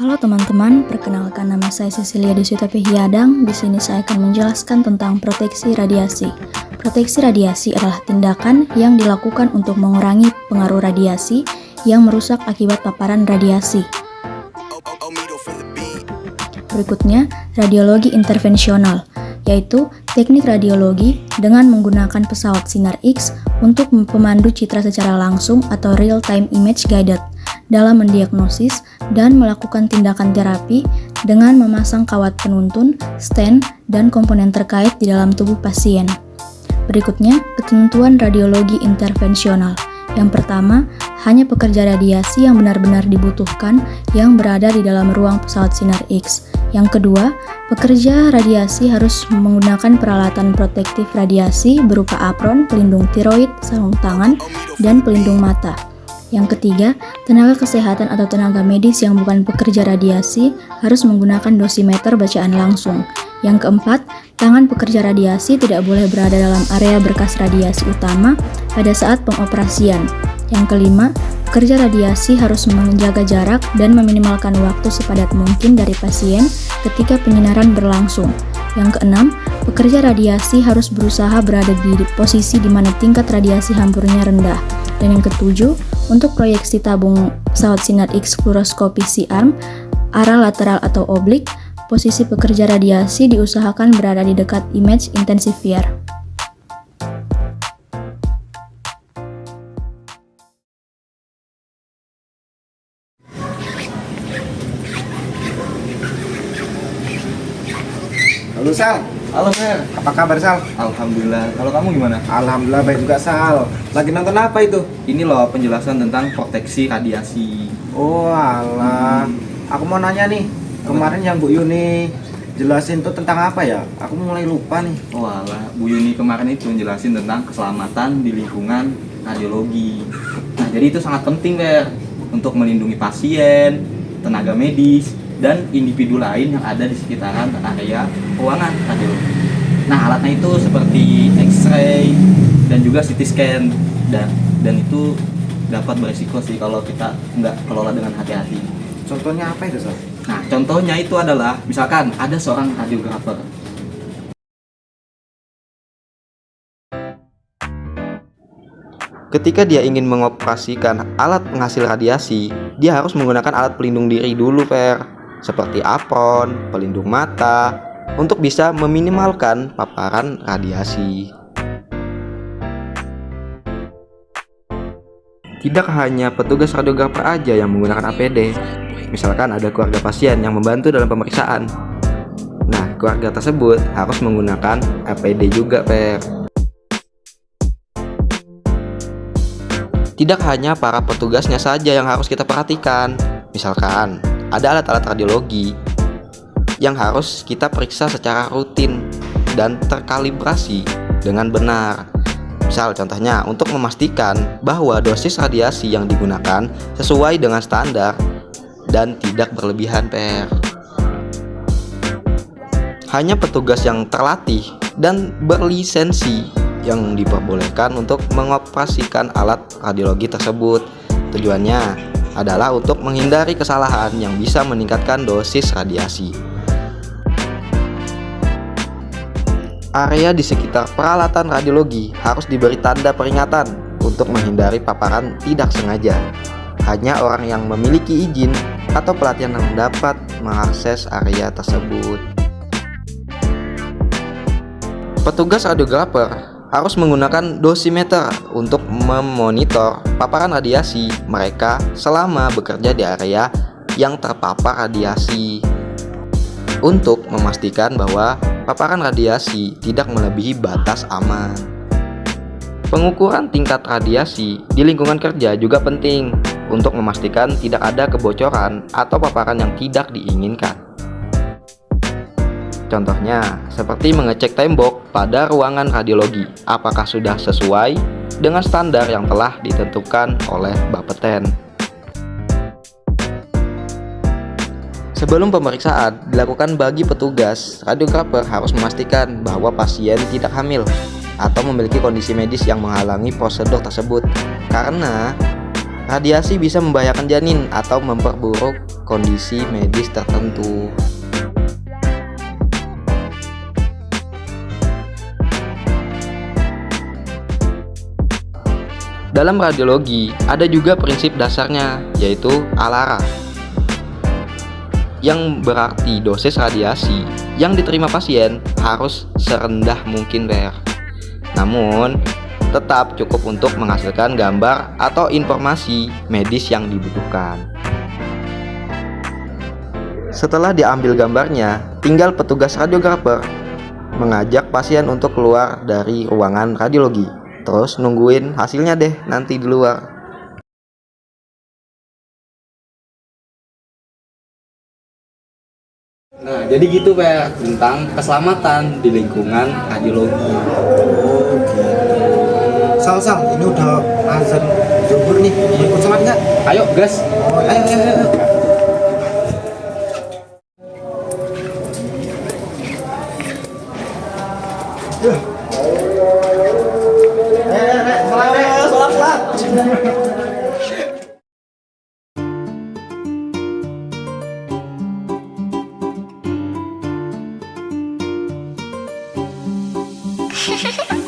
Halo teman-teman, perkenalkan nama saya Cecilia Deswita Hiadang. Di sini saya akan menjelaskan tentang proteksi radiasi. Proteksi radiasi adalah tindakan yang dilakukan untuk mengurangi pengaruh radiasi yang merusak akibat paparan radiasi. Berikutnya, radiologi intervensional, yaitu teknik radiologi dengan menggunakan pesawat sinar X untuk pemandu citra secara langsung atau real-time image guided dalam mendiagnosis dan melakukan tindakan terapi dengan memasang kawat penuntun, stent, dan komponen terkait di dalam tubuh pasien. Berikutnya, ketentuan radiologi intervensional. Yang pertama, hanya pekerja radiasi yang benar-benar dibutuhkan yang berada di dalam ruang pesawat sinar X. Yang kedua, pekerja radiasi harus menggunakan peralatan protektif radiasi berupa apron, pelindung tiroid, sarung tangan, dan pelindung mata. Yang ketiga, tenaga kesehatan atau tenaga medis yang bukan pekerja radiasi harus menggunakan dosimeter bacaan langsung. Yang keempat, tangan pekerja radiasi tidak boleh berada dalam area berkas radiasi utama pada saat pengoperasian. Yang kelima, pekerja radiasi harus menjaga jarak dan meminimalkan waktu sepadat mungkin dari pasien ketika penyinaran berlangsung. Yang keenam, pekerja radiasi harus berusaha berada di posisi di mana tingkat radiasi hampurnya rendah. Dan yang ketujuh, untuk proyeksi tabung pesawat sinar X fluoroskopi C-arm, arah lateral atau oblik, posisi pekerja radiasi diusahakan berada di dekat image intensifier. Halo Sal, Halo Fer, apa kabar Sal? alhamdulillah. Kalau kamu gimana? Alhamdulillah baik juga Sal. Lagi nonton apa itu? Ini loh penjelasan tentang proteksi radiasi. Oh alah, aku mau nanya nih. Kemarin yang Bu Yuni jelasin tuh tentang apa ya? Aku mulai lupa nih. Oh alah, Bu Yuni kemarin itu menjelasin tentang keselamatan di lingkungan radiologi. Nah, jadi itu sangat penting Fer untuk melindungi pasien, tenaga medis, dan individu lain yang ada di sekitaran area ruangan radiologi. Nah, alatnya itu seperti X-ray dan juga CT scan dan itu dapat berisiko sih kalau kita nggak kelola dengan hati-hati. Contohnya apa itu Sal? Nah, contohnya itu adalah misalkan ada seorang radiografer. Ketika dia ingin mengoperasikan alat penghasil radiasi, dia harus menggunakan alat pelindung diri dulu, Fer. Seperti apron, pelindung mata, untuk bisa meminimalkan paparan radiasi. Tidak hanya petugas radiografer aja yang menggunakan APD. Misalkan ada keluarga pasien yang membantu dalam pemeriksaan. Nah, keluarga tersebut harus menggunakan APD juga, Fer. Tidak hanya para petugasnya saja yang harus kita perhatikan. Misalkan, ada alat-alat radiologi yang harus kita periksa secara rutin dan terkalibrasi dengan benar. Misal contohnya untuk memastikan bahwa dosis radiasi yang digunakan sesuai dengan standar dan tidak berlebihan, Per. Hanya petugas yang terlatih dan berlisensi yang diperbolehkan untuk mengoperasikan alat radiologi tersebut. Tujuannya adalah untuk menghindari kesalahan yang bisa meningkatkan dosis radiasi. Area di sekitar peralatan radiologi harus diberi tanda peringatan untuk menghindari paparan tidak sengaja. Hanya orang yang memiliki izin atau pelatihan yang dapat mengakses area tersebut. Petugas radiografer harus menggunakan dosimeter untuk memonitor paparan radiasi mereka selama bekerja di area yang terpapar radiasi untuk memastikan bahwa paparan radiasi tidak melebihi batas aman. Pengukuran tingkat radiasi di lingkungan kerja juga penting untuk memastikan tidak ada kebocoran atau paparan yang tidak diinginkan. Contohnya, seperti mengecek tembok pada ruangan radiologi, apakah sudah sesuai dengan standar yang telah ditentukan oleh Bapeten. Sebelum pemeriksaan dilakukan bagi petugas, radiografer harus memastikan bahwa pasien tidak hamil atau memiliki kondisi medis yang menghalangi prosedur tersebut. Karena radiasi bisa membahayakan janin atau memperburuk kondisi medis tertentu. Dalam radiologi, ada juga prinsip dasarnya, yaitu ALARA, yang berarti dosis radiasi yang diterima pasien harus serendah mungkin, namun tetap cukup untuk menghasilkan gambar atau informasi medis yang dibutuhkan. Setelah diambil gambarnya, tinggal petugas radiografer mengajak pasien untuk keluar dari ruangan radiologi. Terus nungguin hasilnya deh nanti di luar. Nah, jadi gitu Pak tentang keselamatan di lingkungan radiologi. Oh gitu. Sam, ini udah azan zuhur nih. Mau ikut sholat nggak? Ayo, gas. Oh, ayo. Hehehe